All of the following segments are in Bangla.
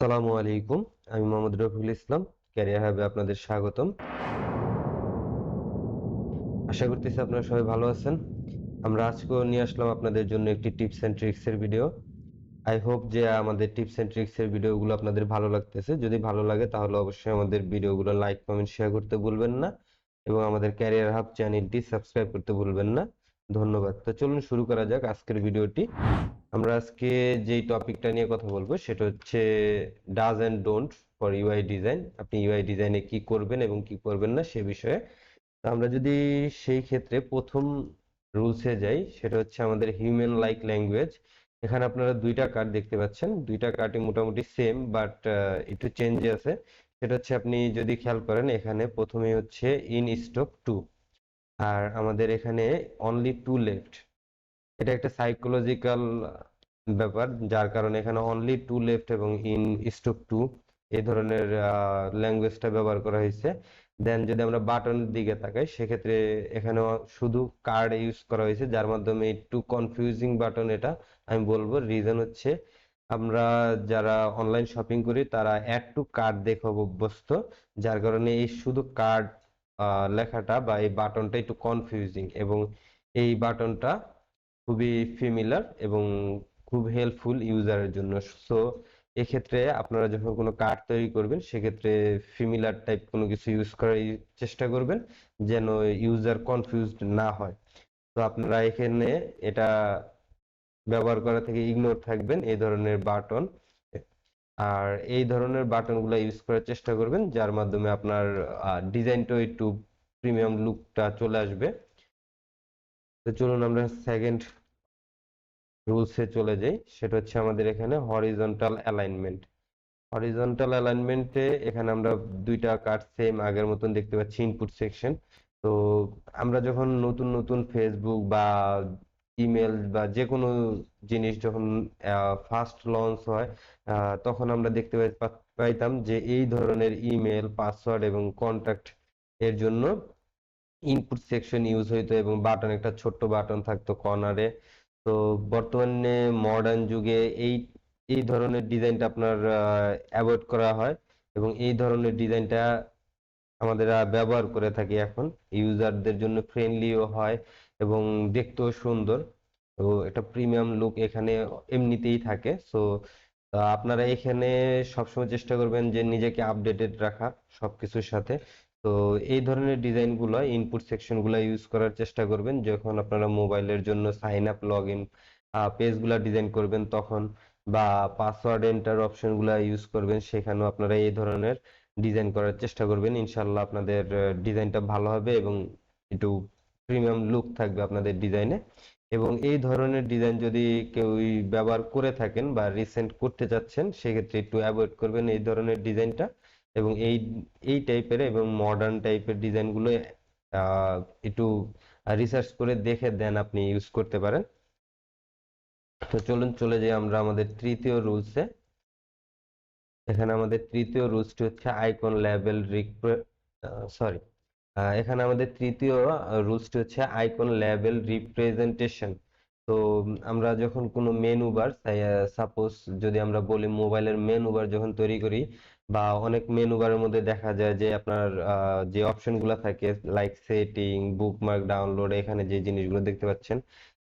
আসসালামু আলাইকুম। আমি মোহাম্মদ রফিকুল ইসলাম। ক্যারিয়ার হাবে আপনাদের স্বাগতম। আশা করতেছি আপনারা সবাই ভালো আছেন। আমরা আজকেও নিয়ে আসলাম আপনাদের জন্য একটি টিপস অ্যান্ড ট্রিক্স এর ভিডিও। আই হোপ যে আমাদের টিপস অ্যান্ড ট্রিক্স এর ভিডিওগুলো আপনাদের ভালো লাগতেছে। যদি ভালো লাগে তাহলে অবশ্যই আমাদের ভিডিওগুলো লাইক, কমেন্ট, শেয়ার করতে ভুলবেন না এবং আমাদের ক্যারিয়ার হাব চ্যানেলটি সাবস্ক্রাইব করতে ভুলবেন না। ধন্যবাদ। তো চলুন শুরু করা যাক আজকের ভিডিওটি। আমরা আজকে যেই টপিকটা নিয়ে কথা বলবো সেটা হচ্ছে do's and don't for UI design. আপনি ইউআই ডিজাইনে কি করবেন এবং কি করবেন না সে বিষয়ে। তো আমরা যদি সেই ক্ষেত্রে প্রথম রুলসে যাই, সেটা হচ্ছে আমাদের হিউম্যান লাইক ল্যাঙ্গুয়েজ। এখানে আপনারা দুইটা কার্ড দেখতে পাচ্ছেন, দুইটা কার্ডই মোটামুটি সেম, বাট একটু চেঞ্জ আছে। সেটা হচ্ছে আপনি যদি খেয়াল করেন, এখানে প্রথমে হচ্ছে ইন স্টক টু, আর আমাদের এখানে অনলি টু লেফট। এটা একটা সাইকোলজিক্যাল ব্যাপার, যার কারণে এখানে অনলি টু লেফট এবং ইন স্টক টু এই ধরনের ল্যাঙ্গুয়েজটা ব্যবহার করা হয়েছে। দেন যদি আমরা বাটনের দিকে তাকাই, সেক্ষেত্রে এখানে শুধু কার্ড ইউজ করা হয়েছে, যার মাধ্যমে একটু কনফিউজিং বাটন। এটা আমি বলবো রিজন হচ্ছে আমরা যারা অনলাইন শপিং করি তারা অ্যাড টু কার্ড দেখে অভ্যস্ত, যার কারণে এই শুধু কার্ড লেখাটা বা এই বাটনটা একটু কনফিউজিং, এবং এই বাটনটা খুবই ফেমিলার এবং খুব হেল্পফুল ইউজারের জন্য। সো এক্ষেত্রে আপনারা যখন কোনো কার্ড তৈরি করবেন, সেক্ষেত্রে ফেমিলার টাইপ কোনো কিছু ইউজ করার চেষ্টা করবেন, যেন ইউজার কনফিউজড না হয়। তো আপনারা এখানে এটা ব্যবহার করা থেকে ইগনোর থাকবেন এই ধরনের বাটন, আর এই ধরনের বাটনগুলো ইউজ করার চেষ্টা করবেন, যার মাধ্যমে আপনার ডিজাইনটাও একটু প্রিমিয়াম লুকটা চলে আসবে। তো চলুন আমরা সেকেন্ড রুলসে চলে যাই। সেটা হচ্ছে আমাদের এখানে হরিজন্টাল অ্যালাইনমেন্ট। হরিজন্টাল অ্যালাইনমেন্টে এখানে আমরা দুইটা কার্ড সেম আগের মতন দেখতে পাচ্ছি, ইনপুট সেকশন। তো আমরা যখন নতুন নতুন ফেসবুক বা ইমেল বা যে কোনো জিনিস যখন ফার্স্ট লঞ্চ হয়, তখন আমরা দেখতে পাইতাম যে এই ধরনের ইমেল, পাসওয়ার্ড এবং কন্ট্যাক্ট এর জন্য ইনপুট সেকশন ইউজ হইতো এবং বাটন, একটা ছোট্ট বাটন থাকতো কর্নারে। তো বর্তমানে মডার্ন যুগে এই এই ধরনের ডিজাইনটা আপনার অ্যাভয়েড করা হয়, এবং এই ধরনের ডিজাইনটা আমাদের ব্যবহার করে থাকি এখন। ইউজারদের জন্য ফ্রেন্ডলিও হয় এবং দেখতেও সুন্দর। তো একটা প্রিমিয়াম লুক এখানে এমনিতেই থাকে। সো আপনারা এখানে সবসময় চেষ্টা করবেন যে নিজেকে আপডেটেড রাখা সবকিছুর সাথে। তো এই ধরনের ডিজাইনগুলো, ইনপুট সেকশনগুলো ইউজ করার চেষ্টা করবেন যখন আপনারা মোবাইলের জন্য সাইন আপ, লগ ইন পেজগুলো ডিজাইন করবেন তখন, বা পাসওয়ার্ড এন্টার অপশনগুলো ইউজ করবেন, সেখানেও আপনারা এই ধরনের ডিজাইন করার চেষ্টা করবেন। ইনশাল্লাহ আপনাদের ডিজাইনটা ভালো হবে এবং একটু প্রিমিয়াম লুক থাকবে আপনাদের ডিজাইনে। এবং এই ধরনের ডিজাইন যদি কেউ ব্যবহার করে থাকেন বা রিসেন্ট করতে চাচ্ছেন, সেক্ষেত্রে একটু অ্যাভয়েড করবেন এই ধরনের ডিজাইনটা। এবং এই এই টাইপের এবং মডার্ন টাইপের ডিজাইনগুলো আহ, একটু রিসার্চ করে দেখে দেন আপনি ইউজ করতে পারেন। তো চলুন চলে যাই আমরা আমাদের তৃতীয় রুলসে। এখানে আমাদের তৃতীয় রুলসটি হচ্ছে আইকন লেভেল সরি এখানে আমাদের তৃতীয় রুলসটি হচ্ছে আইকন লেভেল রিপ্রেজেন্টেশন। তো আমরা যখন কোনো মেনু বার, সাপোজ যদি আমরা বলি মোবাইলের মেনু বার যখন তৈরি করি, বা অনেক মেনু বারের মধ্যে দেখা যায় যে আপনার যে অপশনগুলো থাকে, লাইক সেটিং, বুকমার্ক, ডাউনলোড, এখানে যে জিনিসগুলো দেখতে পাচ্ছেন,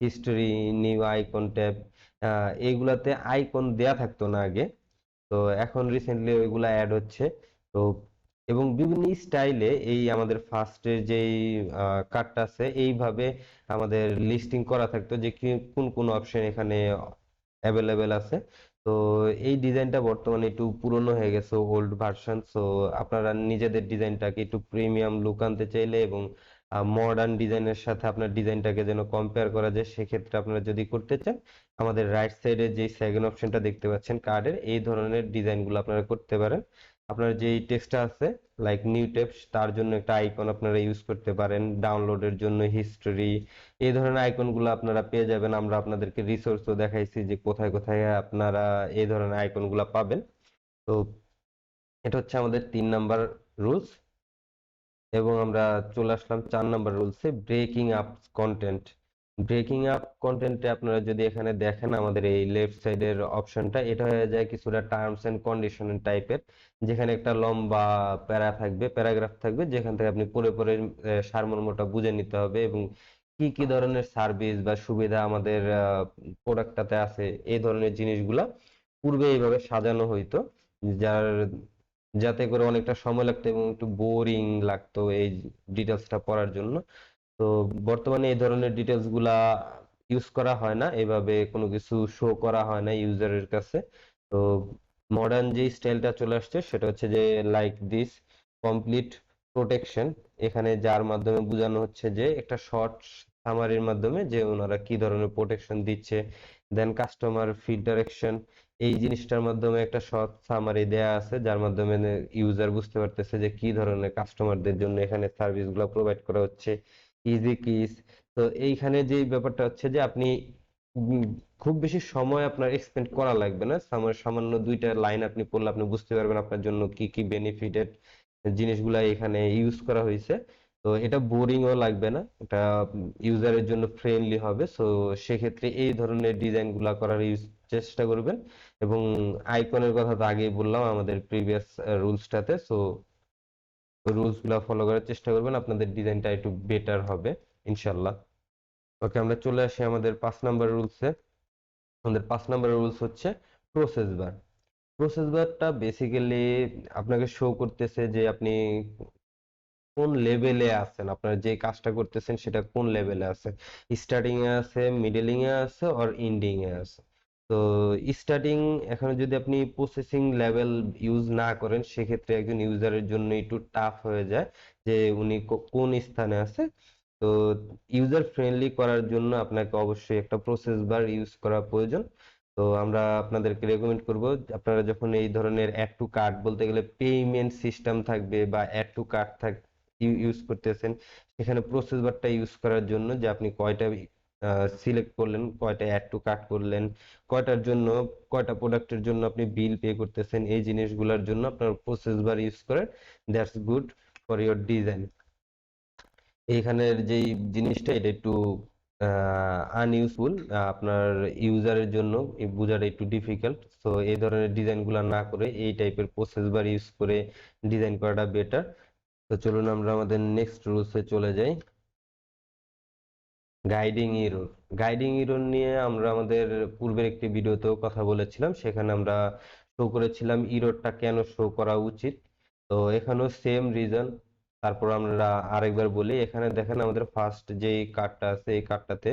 হিস্টোরি, নিউ আইকন ট্যাব, এইগুলাতে আইকন দেয়া থাকতো না আগে। তো এখন রিসেন্টলি ওইগুলা অ্যাড হচ্ছে। তো এবং বিভিন্ন স্টাইলে এই আমাদের ফার্স্টের যেই কার্ডটা আছে, এইভাবে আমাদের লিস্টিং করা থাকতো যে কি কোন কোন অপশন এখানে অ্যাভেলেবেল আছে। তো এই ডিজাইনটা বর্তমানে একটু পুরনো হয়ে গেছে, ওল্ড ভার্সন। সো আপনারা নিজেদের ডিজাইনটাকে একটু প্রিমিয়াম লুক আনতে চাইলে এবং মডার্ন ডিজাইনের সাথে আপনার ডিজাইনটাকে যেন কম্পেয়ার করা যায়, সেক্ষেত্রে আপনারা যদি করতে চান, আমাদের রাইট সাইডে যে সেকেন্ড অপশনটা দেখতে পাচ্ছেন কার্ডের, এই ধরনের ডিজাইনগুলো আপনারা করতে পারেন। আপনার যেই টেক্সটটা আছে লাইক নিউ টেক্সট, তার জন্য একটা আইকন আপনারা ইউজ করতে পারেন, ডাউনলোডের জন্য হিস্টোরি, এই ধরনের আইকনগুলো আপনারা পেয়ে যাবেন। আমরা আপনাদেরকে রিসোর্সও দেখাইছি যে কোথায় কোথায় আপনারা এই ধরনের আইকনগুলো পাবেন। তো এটা হচ্ছে আমাদের 3 নাম্বার রুলস। এবং আমরা চলে আসলাম 4 নাম্বার রুলসে, breaking up content. Breaking up কন্টেন্টে আপনারা যদি এখানে দেখেন আমাদের এই লেফট সাইডের অপশনটা, এটা হয়ে যায় কিছুটা টার্মস এন্ড কন্ডিশন টাইপের, যেখানে একটা লম্বা প্যারাগ্রাফ থাকবে, যেখান থেকে আপনি পড়ে পড়ে সারমর্মটা বুঝে নিতে হবে এবং কি কি ধরনের সার্ভিস বা সুবিধা আমাদের প্রোডাক্টটাতে আছে, এই ধরনের জিনিসগুলা পূর্বে এইভাবে সাজানো হইতো, যার যাতে করে অনেকটা সময় লাগতো এবং একটু বোরিং লাগতো এই ডিটেলসটা পড়ার জন্য। তো বর্তমানে এই ধরনের ডিটেলস গুলা ইউজ করা হয় না, এভাবে কোনো কিছু শো করা হয় না ইউজারের কাছে। তো মডার্ন যে স্টাইলটা চলে আসছে সেটা হচ্ছে যে লাইক দিস কমপ্লিট প্রোটেকশন, এখানে যার মাধ্যমে বোঝানো হচ্ছে যে একটা শর্ট সামারির মাধ্যমে যে ওনারা কি ধরনের প্রোটেকশন দিচ্ছে, দেন কাস্টমার ফিড ডাইরেকশন, এই জিনিসটার মাধ্যমে একটা শর্ট সামারি দেয়া আছে, যার মাধ্যমে ইউজার বুঝতে পারতেছে যে কি ধরনের কাস্টমারদের জন্য এখানে সার্ভিসগুলো প্রোভাইড করা হচ্ছে, ইজি কিস। তো এইখানে যে ব্যাপারটা হচ্ছে যে আপনি উম, খুব বেশি সময় আপনার এক্সপেন্ড করা লাগবে না, সামান্য দুইটা লাইন আপনি পড়লে আপনি বুঝতে পারবেন আপনার জন্য কি কি বেনিফিটেড জিনিসগুলা এখানে ইউজ করা হয়েছে। তো এটা বোরিংও লাগবে না, এটা ইউজারের জন্য ফ্রেন্ডলি হবে। সো সেক্ষেত্রে এই ধরনের ডিজাইন গুলা করার চেষ্টা করবেন। এবং আইকনের কথা তো আগেই বললাম আমাদের প্রিভিয়াস রুলসটাতে, সো রুলস গুলা ফলো করার চেষ্টা করবেন, আপনাদের ডিজাইনটা একটু বেটার হবে ইনশাল্লাহ। ওকে, আমরা চলে আসি আমাদের 5 নাম্বার রুলসে। আমাদের 5 নাম্বার রুলস হচ্ছে প্রসেস বার। প্রসেস বারটা বেসিক্যালি আপনাকে শো করতেছে যে আপনি কোন লেভেলে আছেন, আপনার যে কাজটা করতেছেন সেটা কোন লেভেলে আছে, স্টার্টিং এ আছে, মিডলিং এ আছে, আর এন্ডিং এ আছে। তো স্টার্টিং, এখানে যদি আপনি প্রসেসিং লেভেল ইউজ না করেন সেক্ষেত্রে একজন ইউজারের জন্য একটু টাফ হয়ে যায় যে উনি কোন স্থানে আছে। তো ইউজার ফ্রেন্ডলি করার জন্য আপনাকে অবশ্যই একটা প্রসেস বার ইউজ করা প্রয়োজন। তো আমরা আপনাদেরকে রেকমেন্ড করব, আপনারা যখন এই ধরনের অ্যাড টু কার্ট, বলতে গেলে পেমেন্ট সিস্টেম থাকবে বা অ্যাড টু কার্ট ইউজ করতেছেন, সেখানে প্রসেস বারটা ইউজ করার জন্য যে আপনি কয়টা সিলেক্ট করলেন, কয়টা অ্যাড টু কার্ট করলেন, কয়টার জন্য, কয়টা প্রোডাক্টের জন্য আপনি বিল পে করতেছেন, এই জিনিসগুলোর জন্য আপনার প্রসেস বার ইউজ করেন। That's good for your design. এইখানের যেই জিনিসটা এটা একটু আনইউজফুল, আপনার ইউজারের জন্য বোঝাটা একটু ডিফিকাল্ট। সো এই ধরনের ডিজাইনগুলো না করে এই টাইপের প্রসেস বার ইউজ করে ডিজাইন করাটা বেটার। তো চলুন আমরা আমাদের নেক্সট রুলসে চলে যাই। Guiding error. গাইডিং ইরর নিয়ে আমরা আমাদের পূর্বের একটি ভিডিওতেও কথা বলেছিলাম, সেখানে আমরা শো করেছিলাম ইররটা কেন শো করা উচিত। তো এখানেও সেম রিজন, তারপর আমরা আরেকবার বলি। এখানে দেখেন আমাদের ফার্স্ট যে কার্ডটা আছে এই কার্ডটাতে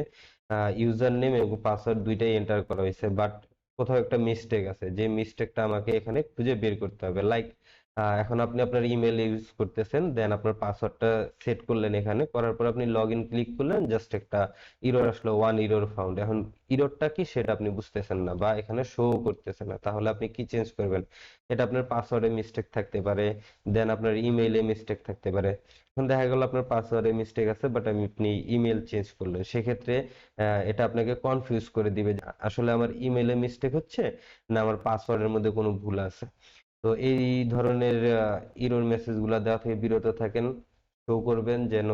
ইউজার নেম এবং পাসওয়ার্ড দুইটাই এন্টার করা হয়েছে, বাট কোথাও একটা মিস্টেক আছে, যে মিস্টেকটা আমাকে এখানে খুঁজে বের করতে হবে। লাইক এখন আপনি আপনার ইমেল ইউজ করতেছেন, দেন আপনার পাসওয়ার্ডটা সেট করলেন, এখানে করার পর আপনি লগ ইন ক্লিক করলেন, জাস্ট একটা ইরর আসলো, ওয়ান ইরর ফাউন্ড। এখন ইররটা কি সেটা আপনি বুঝতেছেন না বা এখানে শো করতেছে না, তাহলে আপনি কি চেঞ্জ করবেন? এটা আপনার পাসওয়ার্ডে মিস্টেক থাকতে পারে, দেন আপনার ইমেইলে মিস্টেক থাকতে পারে। এখন দেখা গেল আপনার পাসওয়ার্ডে মিস্টেক আছে, বাট আপনি ইমেল চেঞ্জ করলেন, সেক্ষেত্রে এটা আপনাকে কনফিউজ করে দিবে যে আসলে আমার ইমেইলে মিস্টেক হচ্ছে না আমার পাসওয়ার্ডের মধ্যে কোনো ভুল আছে। তো এই ধরনের ইরর মেসেজগুলো দেওয়া থেকে বিরত থাকেন। শো করবেন যেন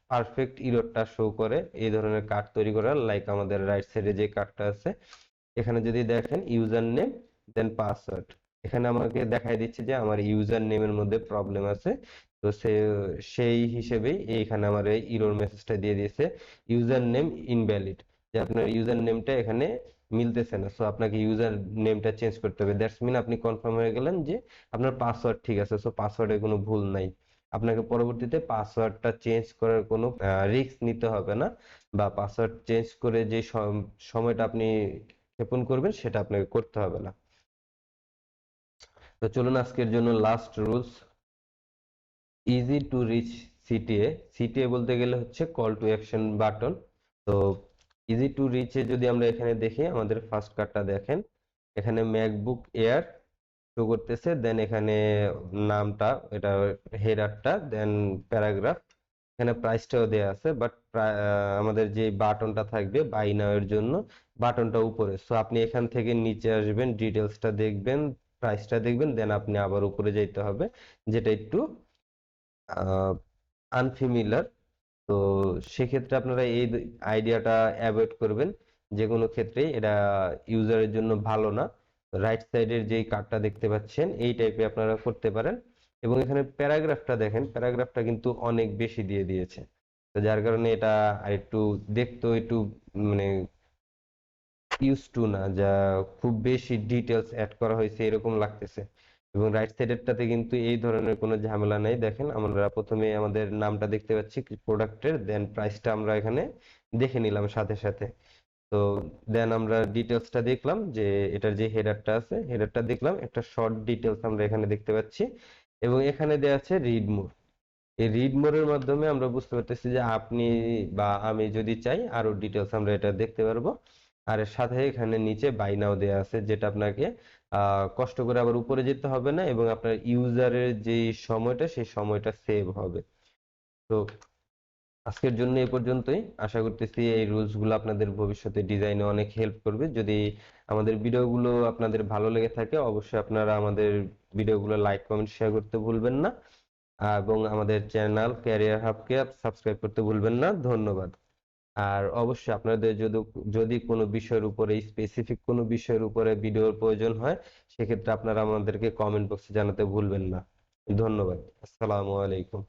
পারফেক্ট ইররটা শো করে, এই ধরনের কার্ড তৈরি করার। লাইক আমাদের রাইট সাইডে যে কার্ডটা আছে, এখানে যদি দেখেন ইউজার নেম দেন পাসওয়ার্ড, এখানে আমাকে দেখাই দিচ্ছে যে আমার ইউজার নেমের মধ্যে প্রবলেম আছে। তো সেই হিসেবেই এইখানে আমার এই ইরর মেসেজটা দিয়ে দিয়েছে, ইউজার নেম ইনভ্যালিড, যে আপনার ইউজার নেমটা এখানে মিলতেছে না, সো আপনাকে ইউজার নেমটা চেঞ্জ করতে হবে। দ্যাটস মিন আপনি কনফার্ম হয়ে গেলেন যে আপনার পাসওয়ার্ড ঠিক আছে, সো পাসওয়ার্ডে কোনো ভুল নাই। আপনাকে পরবর্তীতে পাসওয়ার্ডটা চেঞ্জ করার কোনো রিস্ক নিতে হবে না, বা পাসওয়ার্ড চেঞ্জ করে যে সময়টা আপনি ক্ষেপণ করবেন সেটা আপনাকে করতে হবে না। তো চলুন আজকের জন্য last rules, easy to reach CTA. CTA বলতে গেলে হচ্ছে কল টু অ্যাকশন বাটন। তো ইজি টু রিচে যদি আমরা এখানে দেখি, আমাদের ফার্স্ট কার্ডটা দেখেন, এখানে ম্যাকবুক এয়ার শো করতেছে, দেন এখানে নামটা, এটা হেডারটা, দেন প্যারাগ্রাফ, এখানে প্রাইসটাও দেয়া আছে, বাট আমাদের যে বাটনটা থাকবে বাই নাও এর জন্য, বাটনটা উপরে। সো আপনি এখান থেকে নিচে আসবেন, ডিটেলসটা দেখবেন, প্রাইসটা দেখবেন, দেন আপনি আবার উপরে যাইতে হবে, যেটা একটু আনফেমিলার। তো সেক্ষেত্রে আপনারা এই আইডিয়াটা অ্যাভয়েড করবেন। যে কোনো ক্ষেত্রেই এটা ইউজারের জন্য ভালো না। রাইট সাইডের যেই কার্ডটা দেখতে পাচ্ছেন এই টাইপে আপনারা করতে পারেন। এবং এখানে প্যারাগ্রাফটা দেখেন, প্যারাগ্রাফটা কিন্তু অনেক বেশি দিয়ে দিয়েছে। তো যার কারণে এটা আরেকটু দেখতেও একটু মানে ইউজ টু না, যা খুব বেশি ডিটেলস অ্যাড করা হয়েছে এরকম লাগতেছে। এবং রাইট সাইডেরটাতে কিন্তু এই ধরনের কোনো ঝামেলা নেই। দেখেন আমরা প্রথমে আমাদের নামটা দেখতে পাচ্ছি প্রোডাক্টের, দেন প্রাইসটা আমরা এখানে দেখে নিলাম সাথে সাথে। তো দেন আমরা ডিটেলসটা দেখলাম যে এটার যে হেডারটা আছে হেডারটা দেখলাম, একটা শর্ট ডিটেলস আমরা এখানে দেখতে পাচ্ছি। এবং এখানে দেওয়া আছে রিড মোর। এই রিড মোরের মাধ্যমে আমরা বুঝতে পারতেছি যে আপনি বা আমি যদি চাই আরো ডিটেলস আমরা এটা দেখতে পারবো। আর এর সাথে এখানে নিচে বাই নাও দেওয়া আছে, যেটা আপনাকে কষ্ট করে আবার উপরে যেতে হবে না, এবং আপনার ইউজারের যে সময়টা সেই সময়টা সেভ হবে। তো আজকের জন্য এই পর্যন্তই। আশা করতেছি এই রুলস গুলো আপনাদের ভবিষ্যতে ডিজাইনে অনেক হেল্প করবে। যদি আমাদের ভিডিওগুলো আপনাদের ভালো লেগে থাকে অবশ্যই আপনারা আমাদের ভিডিওগুলো লাইক কমেন্ট শেয়ার করতে ভুলবেন না। এবং আমাদের চ্যানেল ক্যারিয়ার হাবকে সাবস্ক্রাইব করতে ভুলবেন না। ধন্যবাদ। আর অবশ্যই আপনাদের যদি যদি কোনো বিষয়ের উপরে স্পেসিফিক কোনো বিষয়ের উপরে ভিডিওর প্রয়োজন হয় সেক্ষেত্রে আপনারা আমাদেরকে কমেন্ট বক্সে জানাতে ভুলবেন না। ধন্যবাদ। আসসালামু আলাইকুম।